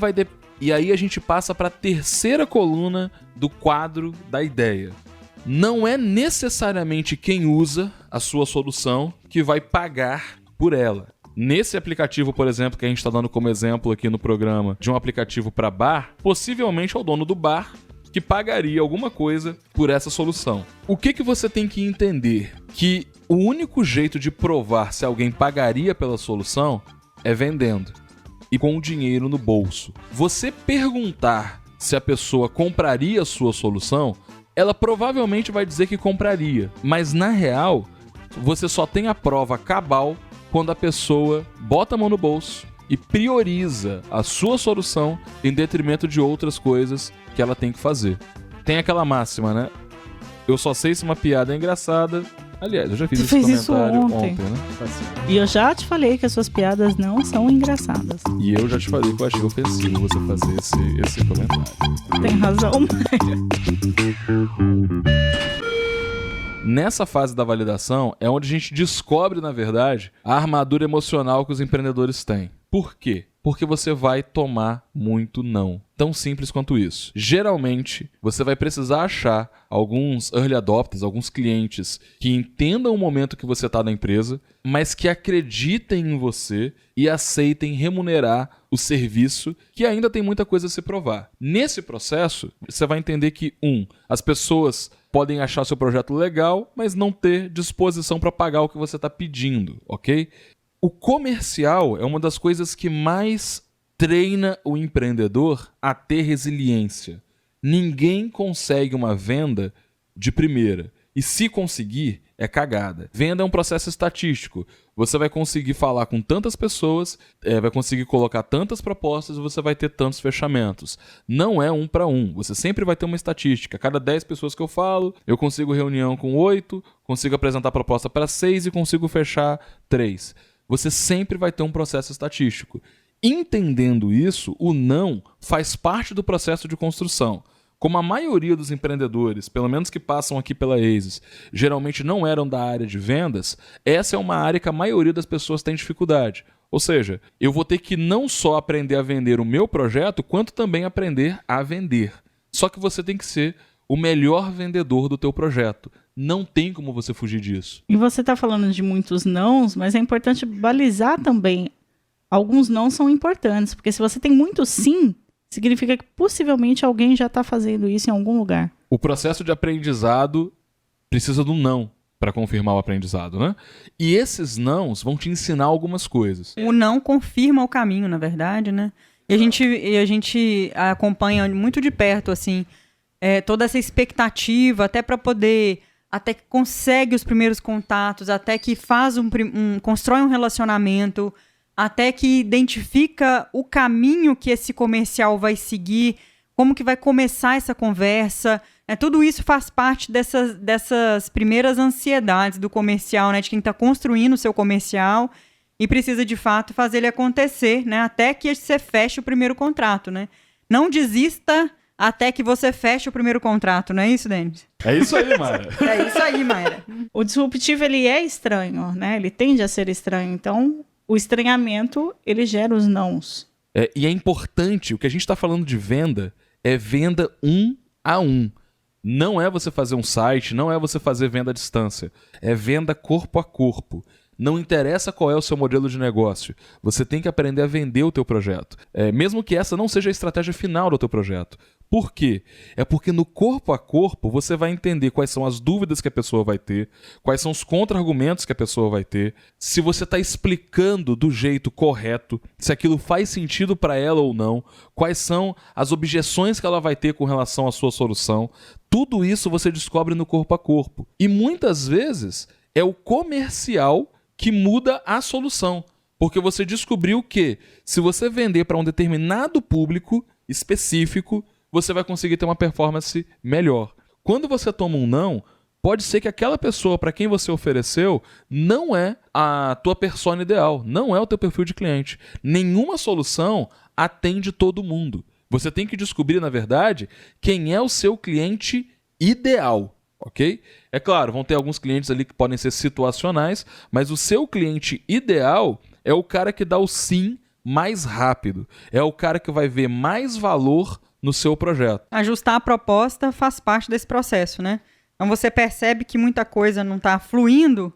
a gente passa para a terceira coluna do quadro da ideia. Não é necessariamente quem usa a sua solução que vai pagar por ela. Nesse aplicativo, por exemplo, que a gente está dando como exemplo aqui no programa, de um aplicativo para bar, possivelmente é o dono do bar que pagaria alguma coisa por essa solução. O que você tem que entender? Que o único jeito de provar se alguém pagaria pela solução é vendendo e com o dinheiro no bolso. Você perguntar se a pessoa compraria a sua solução, ela provavelmente vai dizer que compraria, mas na real, você só tem a prova cabal quando a pessoa bota a mão no bolso e prioriza a sua solução em detrimento de outras coisas que ela tem que fazer. Tem aquela máxima, né? Eu só sei se uma piada é engraçada. Aliás, eu já fiz esse comentário ontem, né? E eu já te falei que as suas piadas não são engraçadas. E eu já te falei que eu achei ofensivo você fazer esse comentário. Tem razão. Nessa fase da validação é onde a gente descobre, na verdade, a armadura emocional que os empreendedores têm. Por quê? Porque você vai tomar muito não. Tão simples quanto isso. Geralmente, você vai precisar achar alguns early adopters, alguns clientes que entendam o momento que você está na empresa, mas que acreditem em você e aceitem remunerar o serviço, que ainda tem muita coisa a se provar. Nesse processo, você vai entender que, as pessoas podem achar seu projeto legal, mas não ter disposição para pagar o que você está pedindo, ok? O comercial é uma das coisas que mais treina o empreendedor a ter resiliência. Ninguém consegue uma venda de primeira. E se conseguir, é cagada. Venda é um processo estatístico. Você vai conseguir falar com tantas pessoas, vai conseguir colocar tantas propostas e você vai ter tantos fechamentos. Não é 1 para 1. Você sempre vai ter uma estatística. A cada 10 pessoas que eu falo, eu consigo reunião com 8, consigo apresentar proposta para 6 e consigo fechar 3. Você sempre vai ter um processo estatístico. Entendendo isso, o não faz parte do processo de construção. Como a maioria dos empreendedores, pelo menos que passam aqui pela ASIS, geralmente não eram da área de vendas, essa é uma área que a maioria das pessoas tem dificuldade. Ou seja, eu vou ter que não só aprender a vender o meu projeto, quanto também aprender a vender. Só que você tem que ser o melhor vendedor do teu projeto. Não tem como você fugir disso. E você está falando de muitos nãos, mas é importante balizar também. Alguns não são importantes, porque se você tem muito sim, significa que possivelmente alguém já está fazendo isso em algum lugar. O processo de aprendizado precisa do não para confirmar o aprendizado, né? E esses nãos vão te ensinar algumas coisas. O não confirma o caminho, na verdade, né? E a gente acompanha muito de perto, assim, toda essa expectativa, até para poder, até que consegue os primeiros contatos, até que faz constrói um relacionamento, até que identifica o caminho que esse comercial vai seguir, como que vai começar essa conversa. Tudo isso faz parte dessas primeiras ansiedades do comercial, né? De quem está construindo o seu comercial e precisa de fato fazer ele acontecer, né? Até que você feche o primeiro contrato, né? Não desista até que você feche o primeiro contrato, não é isso, Denis? É isso aí, Mayra. É isso aí, Mayra. O disruptivo, ele é estranho, né? Ele tende a ser estranho. Então, o estranhamento, ele gera os nãos. E é importante, o que a gente está falando de venda é venda 1 a 1. Não é você fazer um site, não é você fazer venda à distância. É venda corpo a corpo. Não interessa qual é o seu modelo de negócio. Você tem que aprender a vender o teu projeto. Mesmo que essa não seja a estratégia final do teu projeto. Por quê? É porque no corpo a corpo você vai entender quais são as dúvidas que a pessoa vai ter, quais são os contra-argumentos que a pessoa vai ter, se você está explicando do jeito correto, se aquilo faz sentido para ela ou não, quais são as objeções que ela vai ter com relação à sua solução. Tudo isso você descobre no corpo a corpo. E muitas vezes é o comercial que muda a solução. Porque você descobriu que se você vender para um determinado público específico, você vai conseguir ter uma performance melhor. Quando você toma um não, pode ser que aquela pessoa para quem você ofereceu não é a tua persona ideal, não é o teu perfil de cliente. Nenhuma solução atende todo mundo. Você tem que descobrir, na verdade, quem é o seu cliente ideal. Ok? É claro, vão ter alguns clientes ali que podem ser situacionais, mas o seu cliente ideal é o cara que dá o sim mais rápido. É o cara que vai ver mais valor no seu projeto. Ajustar a proposta faz parte desse processo, né? Então você percebe que muita coisa não está fluindo,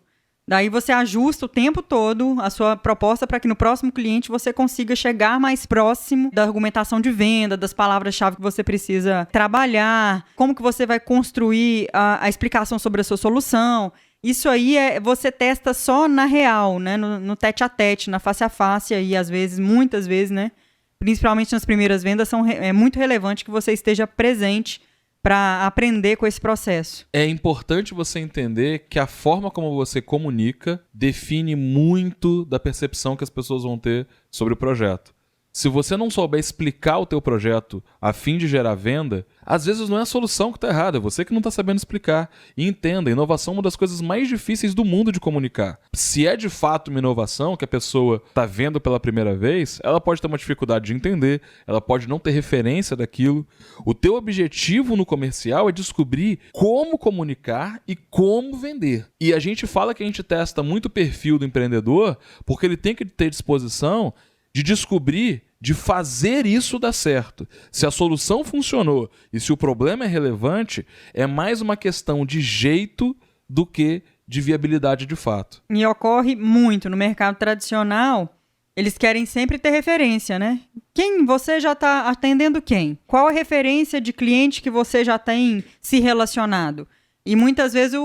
daí você ajusta o tempo todo a sua proposta para que no próximo cliente você consiga chegar mais próximo da argumentação de venda, das palavras-chave que você precisa trabalhar, como que você vai construir a explicação sobre a sua solução. Isso aí você testa só na real, né? No tete a tete, na face a face, aí às vezes, muitas vezes, né? Principalmente nas primeiras vendas, é muito relevante que você esteja presente para aprender com esse processo. É importante você entender que a forma como você comunica define muito da percepção que as pessoas vão ter sobre o projeto. Se você não souber explicar o teu projeto a fim de gerar venda, às vezes não é a solução que está errada, é você que não está sabendo explicar. E entenda, inovação é uma das coisas mais difíceis do mundo de comunicar. Se é de fato uma inovação que a pessoa está vendo pela primeira vez, ela pode ter uma dificuldade de entender, ela pode não ter referência daquilo. O teu objetivo no comercial é descobrir como comunicar e como vender. E a gente fala que a gente testa muito o perfil do empreendedor porque ele tem que ter disposição de descobrir, de fazer isso dar certo. Se a solução funcionou e se o problema é relevante, é mais uma questão de jeito do que de viabilidade de fato. E ocorre muito no mercado tradicional, eles querem sempre ter referência, né? Quem você já está atendendo quem? Qual a referência de cliente que você já tem se relacionado? E muitas vezes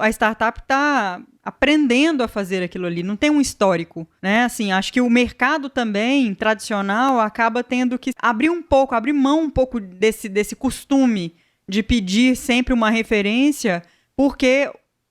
a startup está aprendendo a fazer aquilo ali, não tem um histórico, né? Assim, acho que o mercado também, tradicional, acaba tendo que abrir mão um pouco desse costume de pedir sempre uma referência, porque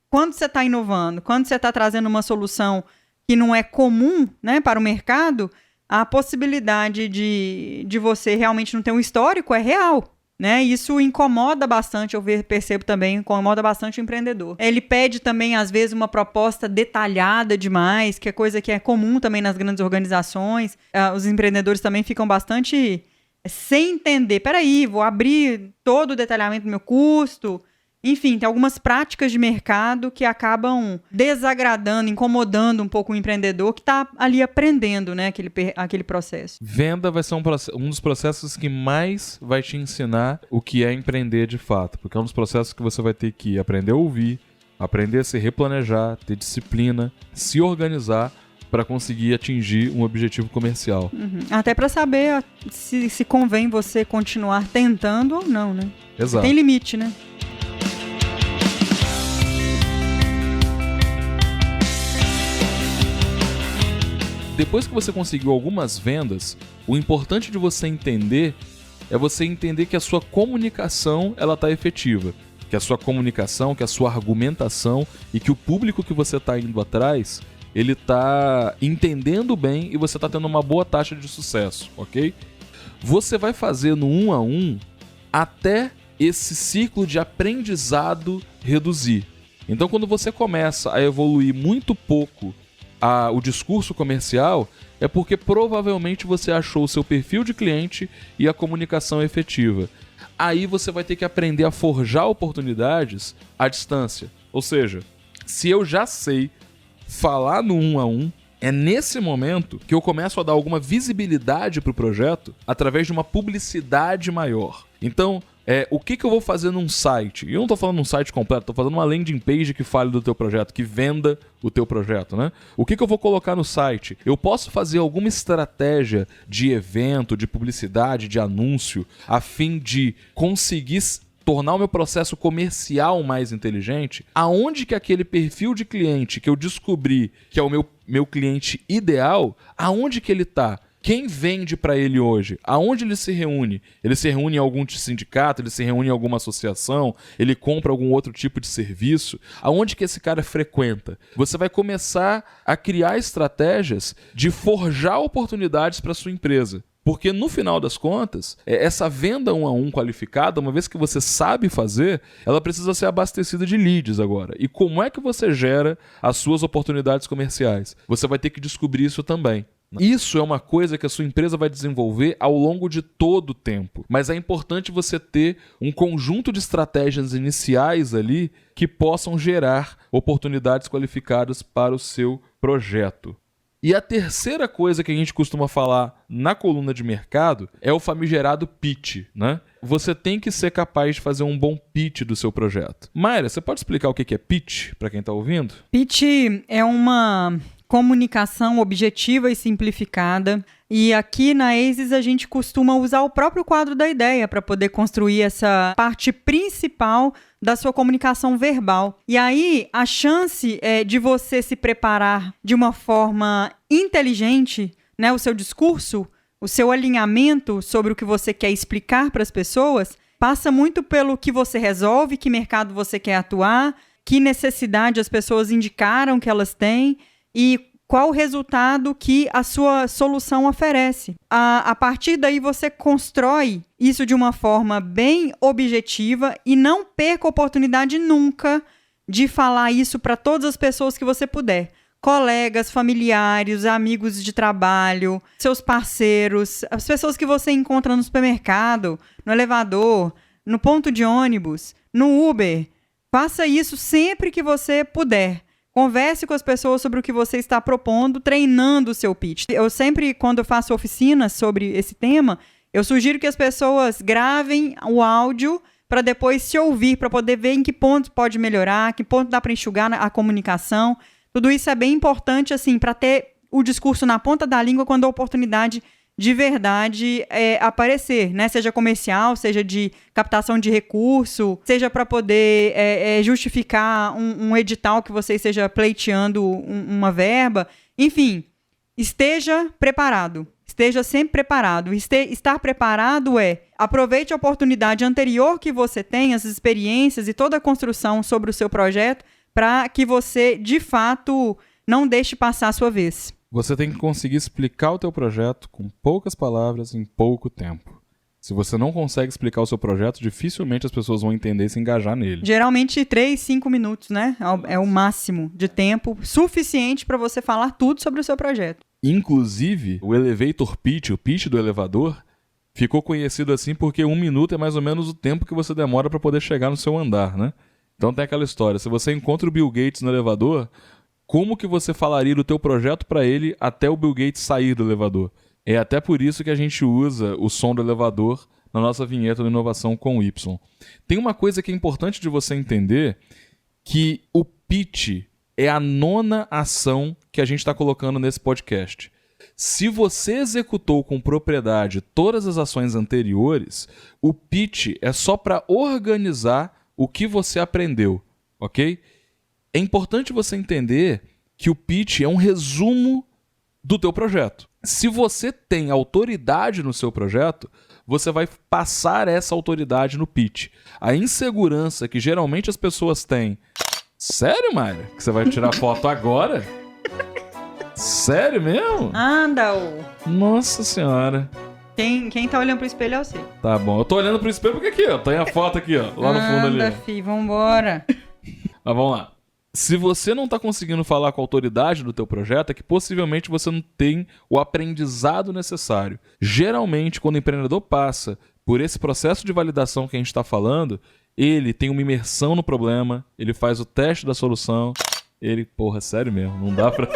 quando você está inovando, quando você está trazendo uma solução que não é comum, né, para o mercado, a possibilidade de você realmente não ter um histórico é real. Né? Isso incomoda bastante, percebo também, incomoda bastante o empreendedor. Ele pede também, às vezes, uma proposta detalhada demais, que é coisa que é comum também nas grandes organizações. Os empreendedores também ficam bastante sem entender. Peraí, vou abrir todo o detalhamento do meu custo. Enfim, tem algumas práticas de mercado que acabam desagradando, incomodando um pouco o empreendedor que está ali aprendendo, né, aquele processo. Venda vai ser um dos processos que mais vai te ensinar o que é empreender de fato, porque é um dos processos que você vai ter que aprender a ouvir, aprender a se replanejar, ter disciplina, se organizar para conseguir atingir um objetivo comercial. Uhum. Até para saber se convém você continuar tentando ou não, né? Exato. Tem limite, né? Depois que você conseguiu algumas vendas, o importante de você entender é você entender que a sua comunicação ela está efetiva, que a sua comunicação, que a sua argumentação e que o público que você está indo atrás, ele está entendendo bem e você está tendo uma boa taxa de sucesso, ok? Você vai fazer no 1 a 1 até esse ciclo de aprendizado reduzir. Então, quando você começa a evoluir muito pouco o discurso comercial, é porque provavelmente você achou o seu perfil de cliente e a comunicação efetiva. Aí você vai ter que aprender a forjar oportunidades à distância. Ou seja, se eu já sei falar no 1 a 1, é nesse momento que eu começo a dar alguma visibilidade para o projeto através de uma publicidade maior. Então, o que eu vou fazer num site? E eu não estou falando num site completo, estou fazendo uma landing page que fale do teu projeto, que venda o teu projeto, né? O que eu vou colocar no site? Eu posso fazer alguma estratégia de evento, de publicidade, de anúncio, a fim de conseguir tornar o meu processo comercial mais inteligente? Aonde que aquele perfil de cliente que eu descobri que é o meu cliente ideal, aonde que ele está? Quem vende para ele hoje? Aonde ele se reúne? Ele se reúne em algum sindicato? Ele se reúne em alguma associação? Ele compra algum outro tipo de serviço? Aonde que esse cara frequenta? Você vai começar a criar estratégias de forjar oportunidades para sua empresa. Porque no final das contas, essa venda 1 a 1 qualificada, uma vez que você sabe fazer, ela precisa ser abastecida de leads agora. E como é que você gera as suas oportunidades comerciais? Você vai ter que descobrir isso também. Isso é uma coisa que a sua empresa vai desenvolver ao longo de todo o tempo. Mas é importante você ter um conjunto de estratégias iniciais ali que possam gerar oportunidades qualificadas para o seu projeto. E a terceira coisa que a gente costuma falar na coluna de mercado é o famigerado pitch, né? Você tem que ser capaz de fazer um bom pitch do seu projeto. Mayra, você pode explicar o que é pitch para quem está ouvindo? Pitch é uma comunicação objetiva e simplificada. E aqui na ACES a gente costuma usar o próprio quadro da ideia para poder construir essa parte principal da sua comunicação verbal. E aí a chance de você se preparar de uma forma inteligente, né, o seu discurso, o seu alinhamento sobre o que você quer explicar para as pessoas, passa muito pelo que você resolve, que mercado você quer atuar, que necessidade as pessoas indicaram que elas têm e qual o resultado que a sua solução oferece. A partir daí você constrói isso de uma forma bem objetiva e não perca a oportunidade nunca de falar isso para todas as pessoas que você puder. Colegas, familiares, amigos de trabalho, seus parceiros, as pessoas que você encontra no supermercado, no elevador, no ponto de ônibus, no Uber. Faça isso sempre que você puder. Converse com as pessoas sobre o que você está propondo, treinando o seu pitch. Eu sempre, quando eu faço oficinas sobre esse tema, eu sugiro que as pessoas gravem o áudio para depois se ouvir, para poder ver em que ponto pode melhorar, que ponto dá para enxugar a comunicação. Tudo isso é bem importante, assim, para ter o discurso na ponta da língua quando a oportunidade de verdade aparecer, né? Seja comercial, seja de captação de recurso, seja para poder justificar um edital que você esteja pleiteando uma verba. Enfim, esteja preparado. Esteja sempre preparado. Estar preparado aproveite a oportunidade anterior que você tem, as experiências e toda a construção sobre o seu projeto para que você, de fato, não deixe passar a sua vez. Você tem que conseguir explicar o teu projeto com poucas palavras em pouco tempo. Se você não consegue explicar o seu projeto, dificilmente as pessoas vão entender e se engajar nele. Geralmente 3, 5 minutos, né? É o máximo de tempo suficiente para você falar tudo sobre o seu projeto. Inclusive, o elevator pitch, o pitch do elevador, ficou conhecido assim porque 1 minuto é mais ou menos o tempo que você demora para poder chegar no seu andar, né? Então tem aquela história, se você encontra o Bill Gates no elevador, como que você falaria do teu projeto para ele até o Bill Gates sair do elevador? É até por isso que a gente usa o som do elevador na nossa vinheta do Inovação com Y. Tem uma coisa que é importante de você entender, que o pitch é a 9ª ação que a gente está colocando nesse podcast. Se você executou com propriedade todas as ações anteriores, o pitch é só para organizar o que você aprendeu, ok? É importante você entender que o pitch é um resumo do teu projeto. Se você tem autoridade no seu projeto, você vai passar essa autoridade no pitch. A insegurança que geralmente as pessoas têm... Sério, Mayra? Que você vai tirar foto agora? Sério mesmo? Anda, Nossa senhora. Quem tá olhando pro espelho é você. Tá bom, eu tô olhando pro espelho porque aqui, ó. Tem a foto aqui, ó. Lá no fundo ali. Anda, fi, vambora. Mas vamos lá. Se você não está conseguindo falar com a autoridade do teu projeto, é que possivelmente você não tem o aprendizado necessário. Geralmente, quando o empreendedor passa por esse processo de validação que a gente está falando, ele tem uma imersão no problema, ele faz o teste da solução, ele... Porra, sério mesmo, não dá pra...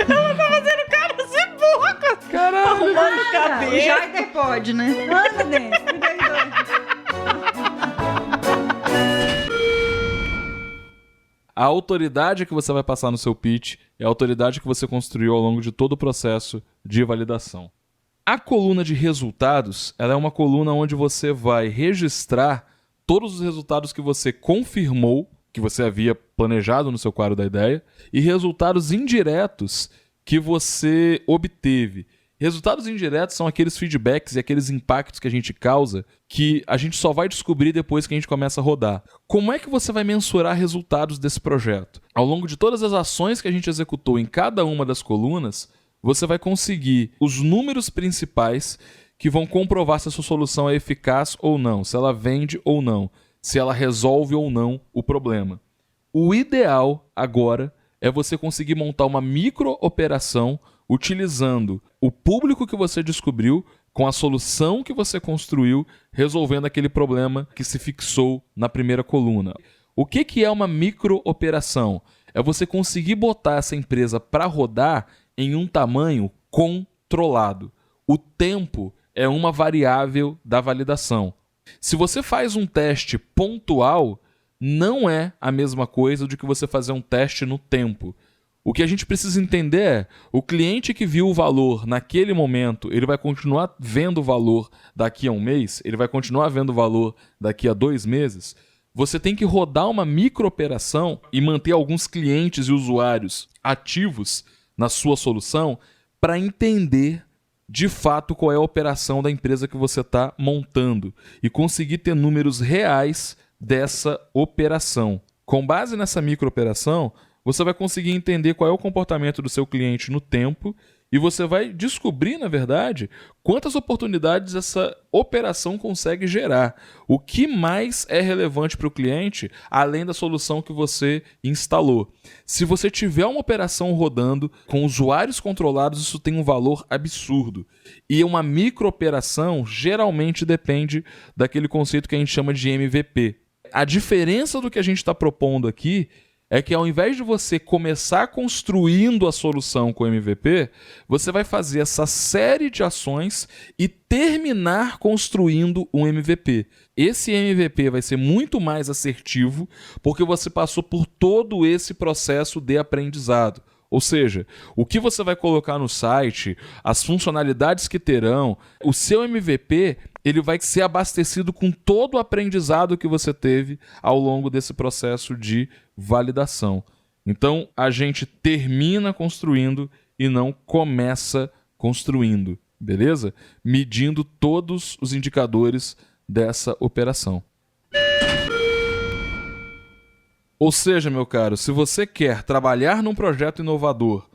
Ela tá fazendo cara de boca. Caralho! O Jaider pode, né? Anda, Denis. Cuida aí, A autoridade que você vai passar no seu pitch é a autoridade que você construiu ao longo de todo o processo de validação. A coluna de resultados, ela é uma coluna onde você vai registrar todos os resultados que você confirmou, que você havia planejado no seu quadro da ideia, e resultados indiretos que você obteve. Resultados indiretos são aqueles feedbacks e aqueles impactos que a gente causa que a gente só vai descobrir depois que a gente começa a rodar. Como é que você vai mensurar resultados desse projeto? Ao longo de todas as ações que a gente executou em cada uma das colunas, você vai conseguir os números principais que vão comprovar se a sua solução é eficaz ou não, se ela vende ou não, se ela resolve ou não o problema. O ideal agora é você conseguir montar uma micro-operação utilizando o público que você descobriu com a solução que você construiu, resolvendo aquele problema que se fixou na primeira coluna. O que é uma micro-operação? É você conseguir botar essa empresa para rodar em um tamanho controlado. O tempo é uma variável da validação. Se você faz um teste pontual, não é a mesma coisa do que você fazer um teste no tempo. O que a gente precisa entender é, o cliente que viu o valor naquele momento, ele vai continuar vendo o valor daqui a um mês? Ele vai continuar vendo o valor daqui a 2 meses? Você tem que rodar uma micro-operação e manter alguns clientes e usuários ativos na sua solução para entender de fato qual é a operação da empresa que você está montando e conseguir ter números reais dessa operação. Com base nessa micro-operação, você vai conseguir entender qual é o comportamento do seu cliente no tempo e você vai descobrir, na verdade, quantas oportunidades essa operação consegue gerar. O que mais é relevante para o cliente, além da solução que você instalou. Se você tiver uma operação rodando com usuários controlados, isso tem um valor absurdo. E uma micro-operação geralmente depende daquele conceito que a gente chama de MVP. A diferença do que a gente está propondo aqui é que ao invés de você começar construindo a solução com o MVP, você vai fazer essa série de ações e terminar construindo um MVP. Esse MVP vai ser muito mais assertivo porque você passou por todo esse processo de aprendizado. Ou seja, o que você vai colocar no site, as funcionalidades que terão, o seu MVP, ele vai ser abastecido com todo o aprendizado que você teve ao longo desse processo de validação. Então, a gente termina construindo e não começa construindo, beleza? Medindo todos os indicadores dessa operação. Ou seja, meu caro, se você quer trabalhar num projeto inovador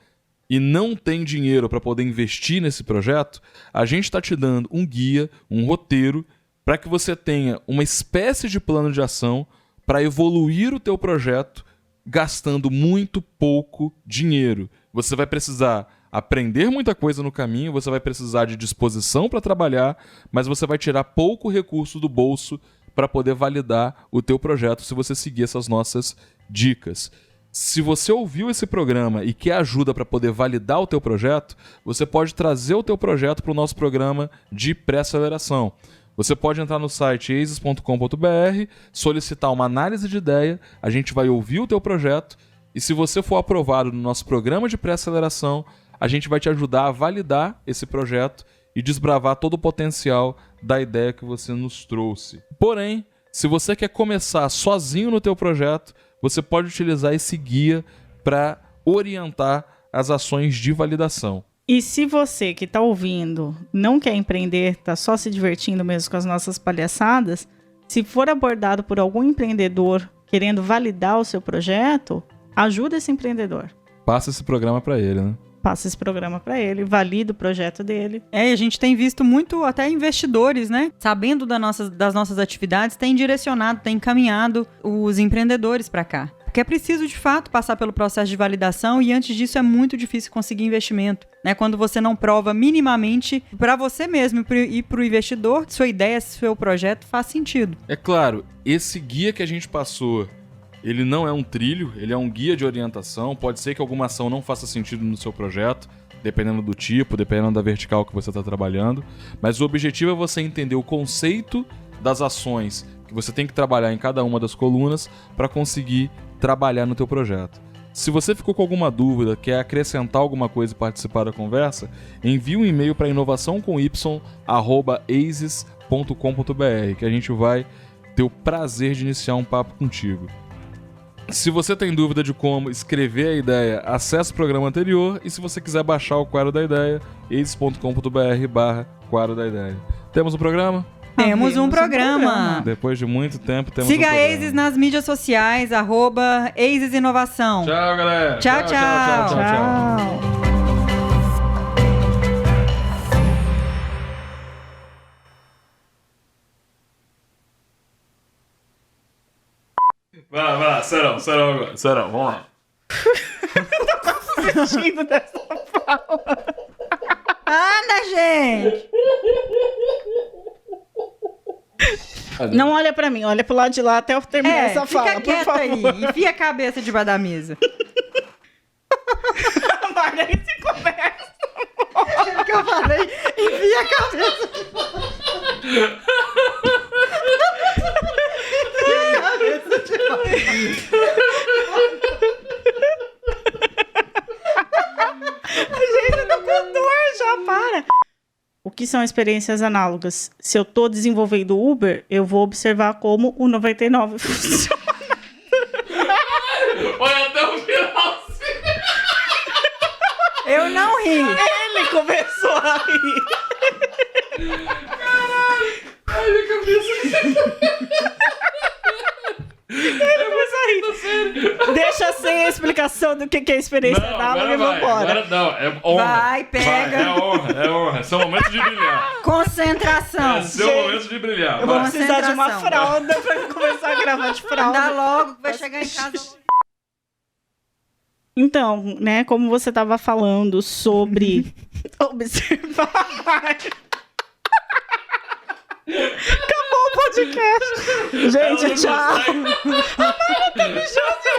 e não tem dinheiro para poder investir nesse projeto, a gente está te dando um guia, um roteiro, para que você tenha uma espécie de plano de ação para evoluir o teu projeto gastando muito pouco dinheiro. Você vai precisar aprender muita coisa no caminho, você vai precisar de disposição para trabalhar, mas você vai tirar pouco recurso do bolso para poder validar o teu projeto se você seguir essas nossas dicas. Se você ouviu esse programa e quer ajuda para poder validar o teu projeto, você pode trazer o teu projeto para o nosso programa de pré-aceleração. Você pode entrar no site aces.com.br, solicitar uma análise de ideia, a gente vai ouvir o teu projeto e se você for aprovado no nosso programa de pré-aceleração, a gente vai te ajudar a validar esse projeto e desbravar todo o potencial da ideia que você nos trouxe. Porém, se você quer começar sozinho no teu projeto, você pode utilizar esse guia para orientar as ações de validação. E se você que está ouvindo não quer empreender, está só se divertindo mesmo com as nossas palhaçadas, se for abordado por algum empreendedor querendo validar o seu projeto, ajuda esse empreendedor. Passa esse programa para ele, né? passa esse programa para ele, valida o projeto dele. E a gente tem visto muito até investidores, né? Sabendo das nossas atividades, tem direcionado, tem encaminhado os empreendedores para cá. Porque é preciso, de fato, passar pelo processo de validação e antes disso é muito difícil conseguir investimento, né? Quando você não prova minimamente para você mesmo e para o investidor, sua ideia, seu projeto faz sentido. É claro, esse guia que a gente passou, ele não é um trilho, ele é um guia de orientação. Pode ser que alguma ação não faça sentido no seu projeto, dependendo do tipo, dependendo da vertical que você está trabalhando. Mas o objetivo é você entender o conceito das ações que você tem que trabalhar em cada uma das colunas para conseguir trabalhar no teu projeto. Se você ficou com alguma dúvida, quer acrescentar alguma coisa e participar da conversa, envie um e-mail para inovaçãocom@aces.com.br, que a gente vai ter o prazer de iniciar um papo contigo. Se você tem dúvida de como escrever a ideia, acesse o programa anterior, e se você quiser baixar o quadro da ideia, aces.com.br/quadro da ideia. Temos um programa? Temos um programa. Depois de muito tempo, temos Siga um programa. a ACES nas mídias sociais, @ACES Inovação. Tchau, galera. Tchau. Vai, serão agora. Serão, vamos lá. Sentindo dessa fala. Anda, gente! Não olha pra mim, olha pro lado de lá até eu terminar essa fala, fica por quieta favor. aí, enfia a cabeça debaixo da mesa. Mas aí se conversa. O que eu falei? Enfia a cabeça. Gente, eu tô com dor, já para. O que são experiências análogas? Se eu tô desenvolvendo o Uber, eu vou observar como o 99 funciona. Olha até o final. Eu não ri. Ele começou a rir. Ai, minha cabeça. Ele começou a rir. Deixa sem a explicação do que é experiência análoga e vambora. Agora não, é honra. Vai, pega. É honra. É seu momento de brilhar. Concentração. É seu momento de brilhar. Eu vou Vai. precisar de uma Concentração. fralda pra começar a gravar de fralda. Dá logo, vai chegar em casa. Então, né, como você estava falando sobre observar. Acabou o podcast. Gente, tchau. A Mara tá mijando.